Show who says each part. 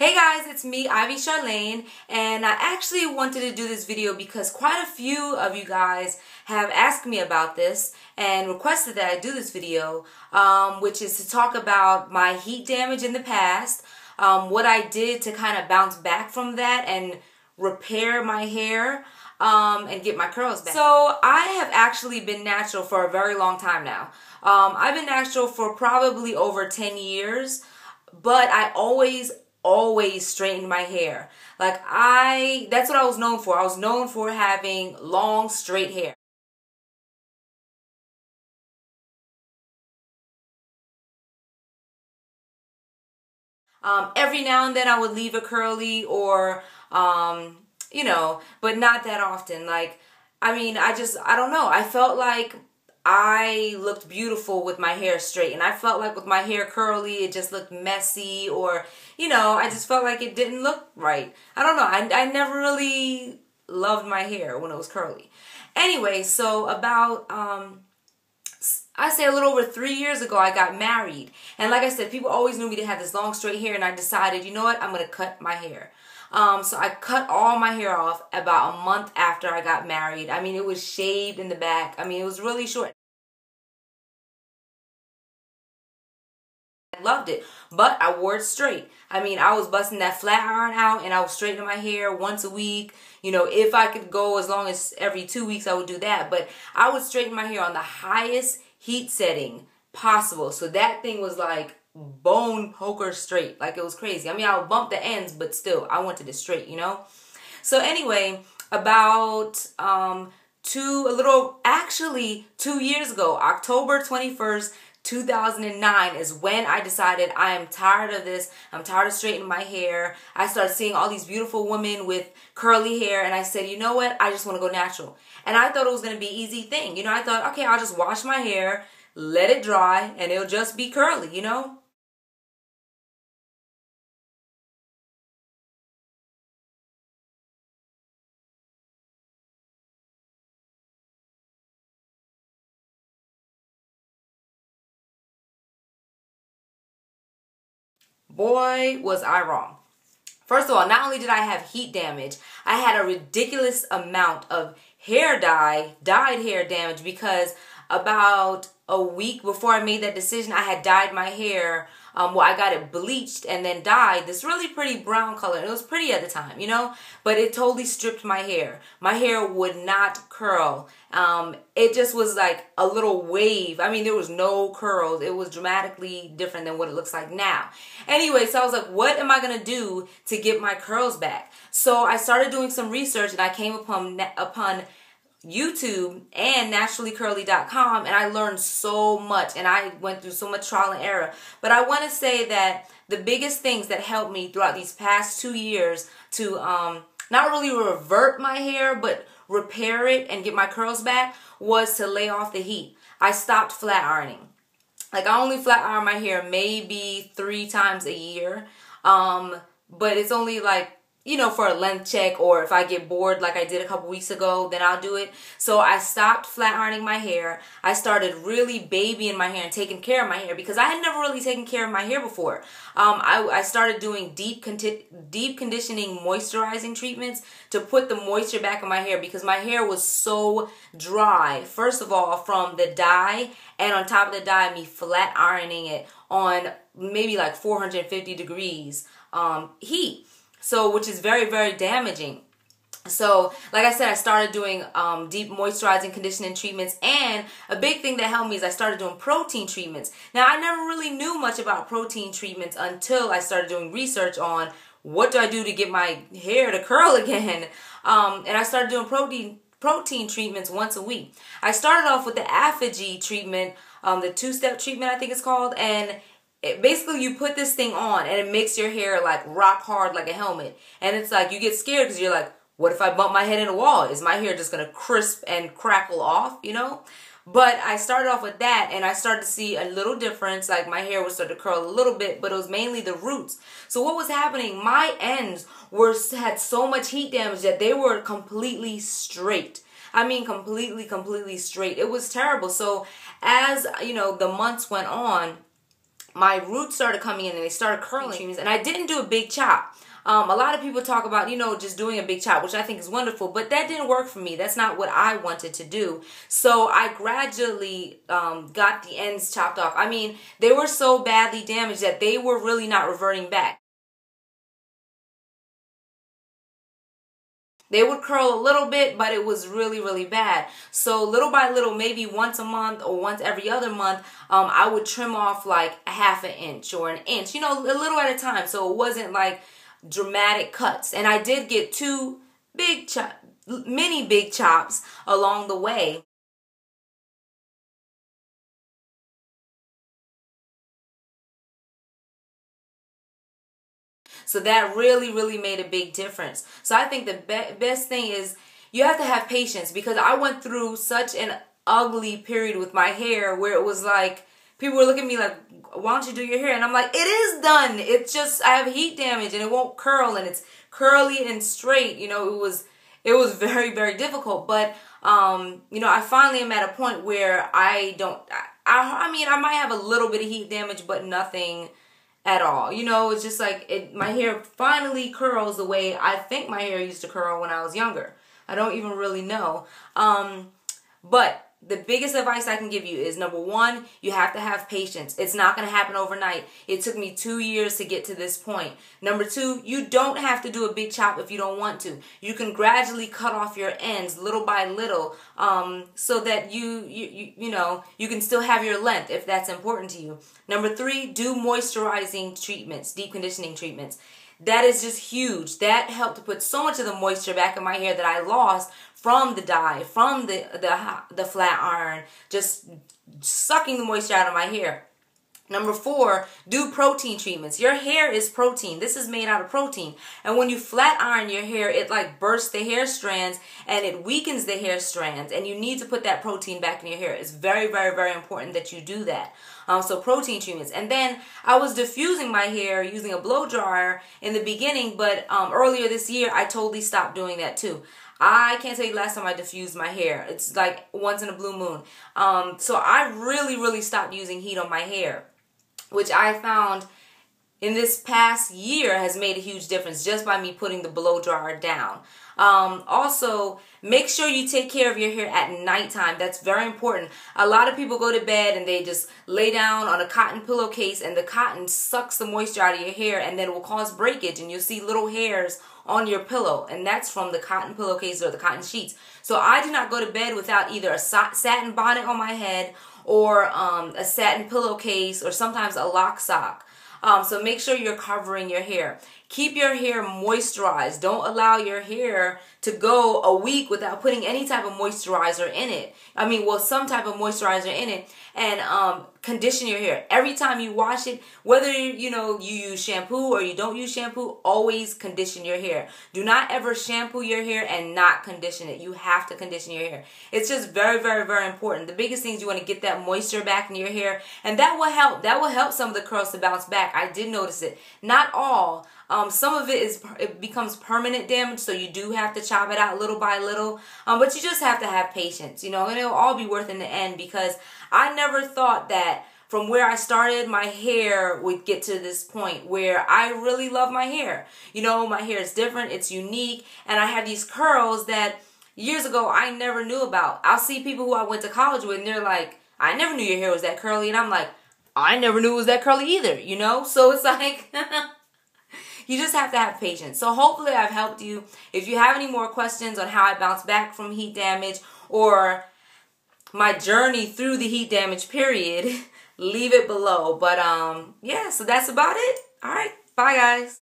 Speaker 1: Hey guys, it's me, Ivycharlaine, and I actually wanted to do this video because quite a few of you guys have asked me about this and requested that I do this video, which is to talk about my heat damage in the past, what I did to kind of bounce back from that and repair my hair, and get my curls back. So I have actually been natural for a very long time now. I've been natural for probably over 10 years, but I always straightened my hair. That's what I was known for. I was known for having long, straight hair. Every now and then I would leave it curly or, but not that often. I don't know. I felt like I looked beautiful with my hair straight, and I felt like with my hair curly it just looked messy, or I just felt like it didn't look right. I don't know. I never really loved my hair when it was curly. Anyway, so about I say a little over 3 years ago I got married, and like I said, people always knew me to have this long straight hair, and I decided, you know what, I'm gonna cut my hair. So I cut all my hair off about a month after I got married. I mean, it was shaved in the back. I mean, it was really short. I loved it, but I wore it straight. I mean, I was busting that flat iron out, and I was straightening my hair once a week. If I could go as long as every 2 weeks, I would do that. But I would straighten my hair on the highest heat setting possible. So that thing was like bone poker straight. Like, it was crazy. I mean, I would bump the ends, but still, I wanted it straight, So anyway, about 2 years ago, October 21st, 2009 is when I decided I am tired of this. I'm tired of straightening my hair. I started seeing all these beautiful women with curly hair, and I said, you know what? I just want to go natural. And I thought it was going to be an easy thing. I thought, okay, I'll just wash my hair, let it dry, and it'll just be curly, Boy, was I wrong. First of all, not only did I have heat damage, I had a ridiculous amount of dyed hair damage, because about a week before I made that decision, I had dyed my hair. I got it bleached and then dyed this really pretty brown color. It was pretty at the time, but it totally stripped my hair. My hair would not curl. It just was like a little wave. I mean, there was no curls. It was dramatically different than what it looks like now. Anyway, so I was like, what am I going to do to get my curls back? So I started doing some research, and I came upon YouTube and naturallycurly.com, and I learned so much, and I went through so much trial and error. But I want to say that the biggest things that helped me throughout these past 2 years to not really revert my hair, but repair it and get my curls back, was to lay off the heat. I stopped flat ironing. Like, I only flat iron my hair maybe 3 times a year, but it's only like, for a length check, or if I get bored like I did a couple weeks ago, then I'll do it. So I stopped flat ironing my hair. I started really babying my hair and taking care of my hair, because I had never really taken care of my hair before. I started doing deep conditioning moisturizing treatments to put the moisture back in my hair, because my hair was so dry. First of all, from the dye, and on top of the dye, me flat ironing it on maybe like 450 degrees heat. So, which is very, very damaging. So, like I said, I started doing deep moisturizing conditioning treatments, and a big thing that helped me is I started doing protein treatments. Now, I never really knew much about protein treatments until I started doing research on what do I do to get my hair to curl again. And I started doing protein treatments once a week. I started off with the Apogee treatment, the 2-step treatment, I think it's called, and basically you put this thing on, and it makes your hair like rock hard like a helmet. And it's like, you get scared because you're like, what if I bump my head in a wall? Is my hair just going to crisp and crackle off, But I started off with that, and I started to see a little difference. Like, my hair would start to curl a little bit, but it was mainly the roots. So what was happening, my ends had so much heat damage that they were completely straight. I mean, completely straight. It was terrible. So as, the months went on, my roots started coming in and they started curling. And I didn't do a big chop. A lot of people talk about, just doing a big chop, which I think is wonderful, but that didn't work for me. That's not what I wanted to do. So I gradually got the ends chopped off. I mean, they were so badly damaged that they were really not reverting back. They would curl a little bit, but it was really, really bad. So little by little, maybe once a month or once every other month, I would trim off like a half an inch or an inch, a little at a time. So it wasn't like dramatic cuts. And I did get two mini big chops along the way. So that really, really made a big difference. So I think the best thing is you have to have patience, because I went through such an ugly period with my hair where it was like, people were looking at me like, why don't you do your hair? And I'm like, it is done. It's just, I have heat damage and it won't curl and it's curly and straight. It was very, very difficult. But, I finally am at a point where I might have a little bit of heat damage, but nothing at all. It's just like my hair finally curls the way I think my hair used to curl when I was younger. I don't even really know. But the biggest advice I can give you is, number one, you have to have patience. It's not going to happen overnight. It took me 2 years to get to this point. Number two, you don't have to do a big chop if you don't want to. You can gradually cut off your ends little by little, so that you can still have your length if that's important to you. Number three, do moisturizing treatments, deep conditioning treatments. That is just huge. That helped to put so much of the moisture back in my hair that I lost from the dye, from the flat iron, just sucking the moisture out of my hair. Number four, do protein treatments. Your hair is protein. This is made out of protein. And when you flat iron your hair, it like bursts the hair strands and it weakens the hair strands. And you need to put that protein back in your hair. It's very, very, very important that you do that. So protein treatments. And then I was diffusing my hair using a blow dryer in the beginning, but earlier this year, I totally stopped doing that too. I can't tell you last time I diffused my hair. It's like once in a blue moon. So I really, really stopped using heat on my hair, which I found in this past year has made a huge difference just by me putting the blow dryer down. Also, make sure you take care of your hair at nighttime. That's very important. A lot of people go to bed and they just lay down on a cotton pillowcase and the cotton sucks the moisture out of your hair and then it will cause breakage and you'll see little hairs on your pillow, and that's from the cotton pillowcase or the cotton sheets. So I do not go to bed without either a satin bonnet on my head or a satin pillowcase or sometimes a lock sock. So make sure you're covering your hair. Keep your hair moisturized. Don't allow your hair to go a week without putting any type of moisturizer in it. Some type of moisturizer in it. And condition your hair. Every time you wash it, whether you use shampoo or you don't use shampoo, always condition your hair. Do not ever shampoo your hair and not condition it. You have to condition your hair. It's just very, very, very important. The biggest thing is you want to get that moisture back in your hair, and that will help. That will help some of the curls to bounce back. I did notice it. Not all. Some of it becomes permanent damage, so you do have to chop it out little by little. But you just have to have patience, and it'll all be worth in the end, because I never thought that from where I started, my hair would get to this point where I really love my hair. My hair is different, it's unique, and I have these curls that years ago I never knew about. I'll see people who I went to college with, and they're like, I never knew your hair was that curly, and I'm like, I never knew it was that curly either, So it's like... You just have to have patience. So hopefully I've helped you. If you have any more questions on how I bounce back from heat damage or my journey through the heat damage period, leave it below. But yeah, so that's about it. All right. Bye, guys.